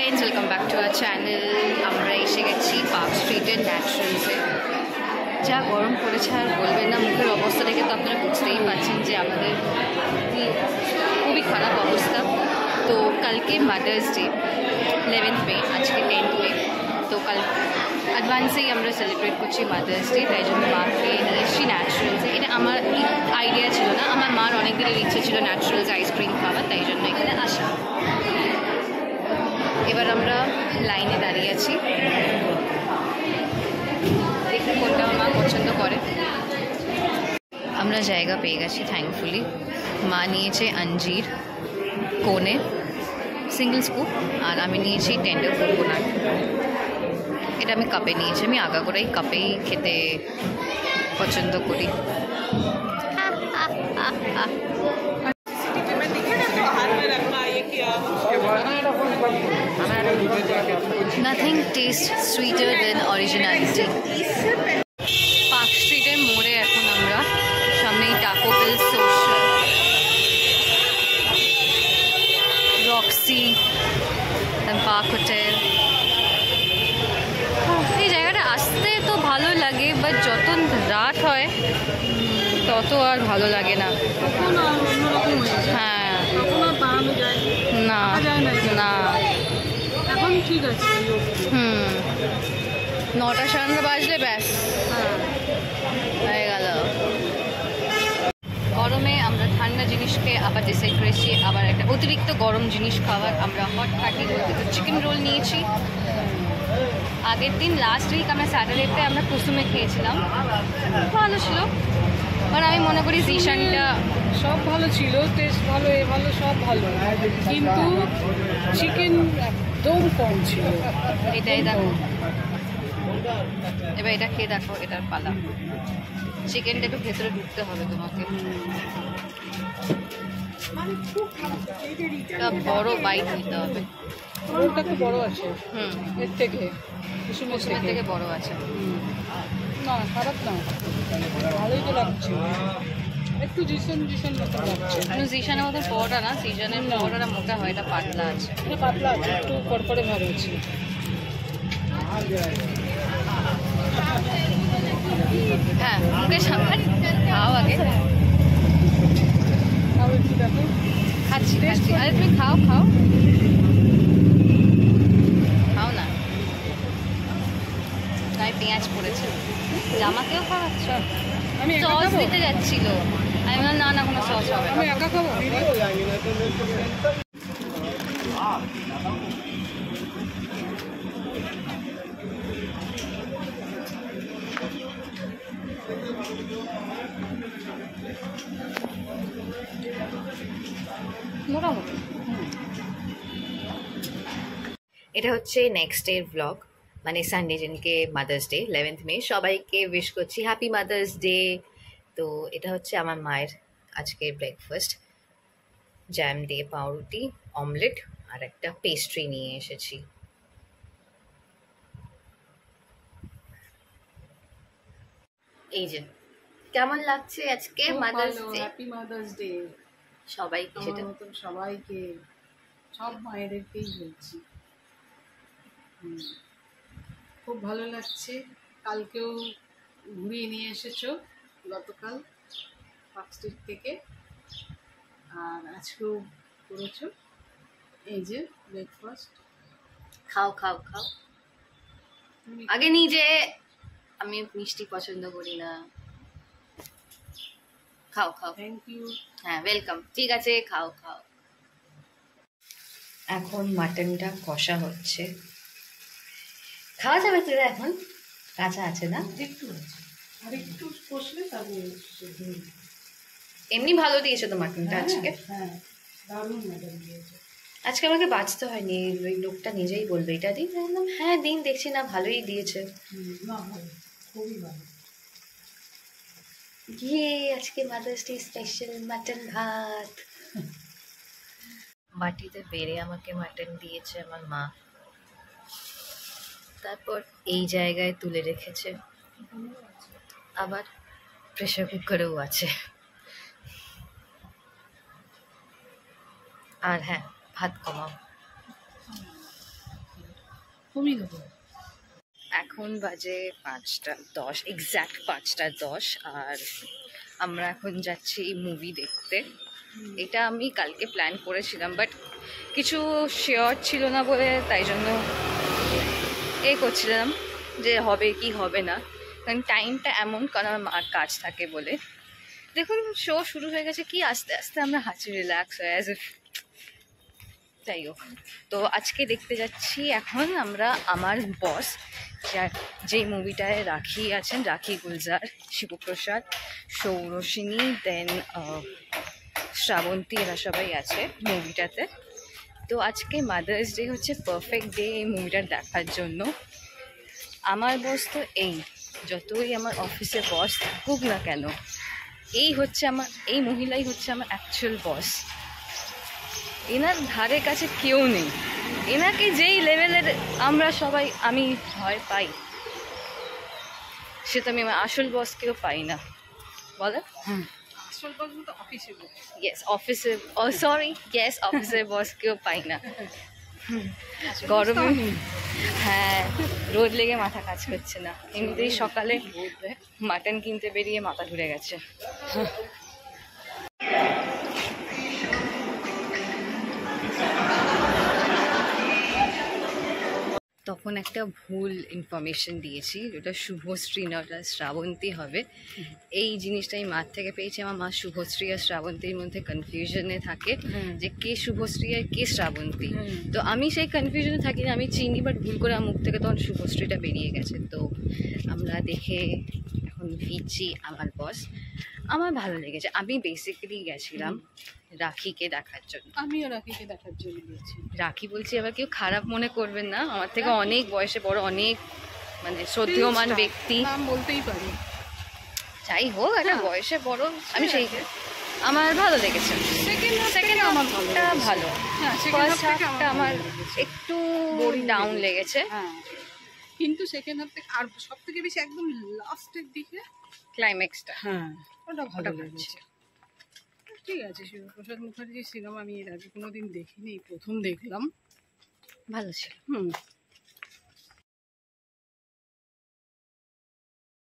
Friends welcome back to our channel আমরা এসে গেছি পার্ক স্ট্রিটের ন্যাচারালসে। যা গরম পড়েছে আর বলবেন না, মুখের অবস্থা দেখে তো আপনারা বুঝতেই পারছেন যে আমাদের খুবই খারাপ অবস্থা। তো কালকে মাদার্স ডে 11th মে, আজকে 10th মে। তো কাল অ্যাডভান্সেই আমরা সেলিব্রেট করছি মাদার্স ডে, তাই জন্য মাকে নিয়ে এসেছি ন্যাচারালসে। এটা আমার আইডিয়া ছিল না, আমার মার অনেক দিনের ইচ্ছে ছিল ন্যাচারালস আইসক্রিম খাওয়ার, তাই জন্য এখানে আসা। এবার আমরা লাইনে দাঁড়িয়ে আছি, দেখি কোনটা মা পছন্দ করে। আমরা জায়গা পেয়ে গেছি থ্যাঙ্কফুলি। মা নিয়েছে আঞ্জির কোনে সিঙ্গল স্কুপ, আর আমি নিয়েছি টেন্ডার কোকোনাট। এটা আমি কাপে নিয়েছি, আমি আগাগোড়াই কাপেই খেতে পছন্দ করি। Nothing tastes sweeter than originality. পার্ক স্ট্রিটের মোড়ে এখন আমরা, সামনেই Taco Bell, Social, Roxy, Park Hotel. এই জায়গাটা আসতে তো ভালো লাগে, বাট যত রাত হয় তত আর ভালো লাগে না। হ্যাঁ, না না এখন ঠিক আছে। 9টা 9:30 বাজলে ব্যাস হয়ে গেল। গরমে আমরা ঠান্ডা জিনিসকে আবার ডিসাইড করেছি আবার একটা অতিরিক্ত গরম জিনিস খাওয়ার। আমরা হট পার্টি বলতে তো চিকেন রোল নিয়েছি। আগের দিন লাস্ট উইক আমরা স্যাটারডেতে আমরা কুসুমে খেয়েছিলাম, ভালো ছিল। বাট আমি মনে করি জিশানটা সব ভালো ছিল, টেস্ট ভালো, এ ভালো, সব ভালো, কিন্তু চিকেন একদম কম ছিল। এটাই দেখো, এবার এটা খেয়ে দেখো, এটার পালা। চিকেনটা একটু ভেতরে ঢুকতে হবে তোমাকে, বড় বাইট নিতে হবে। ওটা একটু বড় আছে, এর থেকে কুসুমের থেকে বড় আছে। না খারাপ না, ভালোই তো লাগছে, একটু জিশন মতো লাগছে। জিশানের মতো পরোটা না, জিশানের পরোটাটা মোটা হয়, এটা পাতলা আছে। এটা পাতলা আছে, একটু কড়কড়ে ভাব আছে। হ্যাঁ, মুখে সামনে খাও আগে। খাও একটু দেখো। খাচ্ছি। আরে তুমি খাও খাও না, তাই পেঁয়াজ পড়েছে। জামাকেও খাওয়াচ্ছ? আমি সস দিতে যাচ্ছিল, আমি বললাম না কোনো সস হবে। আমি একা খাবো। মোটামুটি। এটা হচ্ছে নেক্সট ডে ব্লগ, মানে সানডে, যেদিনকে মাদার্স ডে 11th মে। সবাইকে উইশ করছি হ্যাপি মাদার্স ডে। তো এটা হচ্ছে আমার মায়ের আজকের ব্রেকফাস্ট, জ্যাম দিয়ে পাউরুটি, অমলেট আর একটা পেস্ট্রি নিয়ে এসেছি। এই যে কেমন লাগছে আজকে mother's day? Happy mother's day সবাইকে, সেটা সবাইকে, সব মায়েদেরকেই বলছি। খুব ভালো লাগছে। কালকেও ঘুরিয়ে নিয়ে এসেছো, গতকাল পার্ক স্ট্রিট থেকে, আর আজকেও করেছো। এই যে ব্রেকফাস্ট, খাও খাও খাও আগে নিজে। আমি মিষ্টি পছন্দ করি না, খাও খাও। Thank you. হ্যাঁ, ওয়েলকাম। ঠিক আছে, খাও খাও। এখন মাটনটা কষা হচ্ছে, খাওয়া যাবে তো? এখন কাঁচা আছে না? একটু আছে, আর একটু কষলে তারপরে এমনি ভালো দিয়েছো তো মাটনটা আজকে। হ্যাঁ, দারুণ মাটন দিয়েছে। আজকে আমাকে বাঁচতে হয়নি, ওই লোকটা নিজেই বলবে এটা দিন। হ্যাঁ দিন, দেখছি না ভালোই দিয়েছে। না ভালো, খুবই ভালো। আজকে মাদার্স ডে স্পেশাল মাটন ভাত। বাটিতে বেড়ে আমাকে মাটন দিয়েছে আমার মা, তারপর এই জায়গায় তুলে রেখেছে, আবার প্রেশার কুকারেও আছে। আর হ্যাঁ, ভাত কমাও। কমিয়ে দেবো। এখন বাজে 5:10, এক্স্যাক্ট 5:10, আর আমরা এখন যাচ্ছি মুভি দেখতে। এটা আমি কালকে প্ল্যান করেছিলাম, বাট কিছু শিওর ছিল না বলে তাই জন্য করছিলাম যে হবে কি হবে না, কারণ টাইমটা এমন, কারণ আমার মার কাজ থাকে বলে। দেখুন শো শুরু হয়ে গেছে, কি আস্তে আস্তে আমরা হাঁচি রিল্যাক্স হয়ে অ্যাজ ইফ। যাই হোক, তো আজকে দেখতে যাচ্ছি এখন আমরা আমার বস, যেই মুভিটায় রাখি আছেন, রাখি গুলজার, শিবপ্রসাদ, সৌরসিনী, দেন শ্রাবন্তী, এরা সবাই আছে মুভিটাতে। তো আজকে মাদার্স ডে হচ্ছে পারফেক্ট ডে এই মুভিটা দেখার জন্য। আমার বস তো যতই আমার অফিসে বস থাকুক না কেন, এই মহিলাই হচ্ছে আমার অ্যাকচুয়াল বস। এনার ধারে কাছে কেউ নেই। এনাকে যেই লেভেলের আমরা সবাই আমি ভয় পাই, সে তো আমি আমার আসল বসকেও পাই না, বলো? আসল বস তো অফিসে বস। অফিসের বসকেও পাই না। গরমে, হ্যাঁ, রোদ লেগে মাথা কাজ করছে না। এমনিতেই সকালে মাটন কিনতে বেরিয়ে মাথা ঘুরে গেছে। তখন একটা ভুল ইনফরমেশন দিয়েছি, যেটা শুভশ্রী না, ওটা শ্রাবন্তী হবে। এই জিনিসটা আমি মার থেকে পেয়েছি। আমার মা শুভশ্রী আর শ্রাবন্তীর মধ্যে কনফিউশনে থাকে যে কে শুভশ্রী আর কে শ্রাবন্তী। তো আমি সেই কনফিউশনে থাকি না, আমি চিনি, বাট ভুল করে আমার মুখ থেকে তখন শুভশ্রীটা বেরিয়ে গেছে। তো আমরা দেখে এখন ফিরছি আমার বস। আমার ভালো লেগেছে। আমি বেসিক্যালি গেছিলাম রাখিকে দেখার জন্য। আমিও রাখিকে দেখার জন্য গেছি। রাখি বলছি, আবার কেউ খারাপ মনে করবেন না, আমার থেকে অনেক বয়সে বড়, অনেক মানে শ্রদ্ধেয়মান ব্যক্তি, নাম বলতেই পারি। যাই হোক, একটা বয়সে বড়। আমি সেই আমার ভালো লেগেছে। সেকেন্ড আমার হাফটা ভালো, ফার্স্ট হাফটা আমার একটু ডাউন লেগেছে। কিন্তু সেকেন্ড হাফ থেকে আর সব থেকে বেশি একদম লাস্টের দিকে ক্লাইম্যাক্সটা, ওটা ভালো লেগেছে। ঠিক আছে, শিবপ্রসাদ মুখার্জির সিনেমা আমি এর আগে কোনোদিন দেখিনি, প্রথম দেখলাম। ভালো ছিল।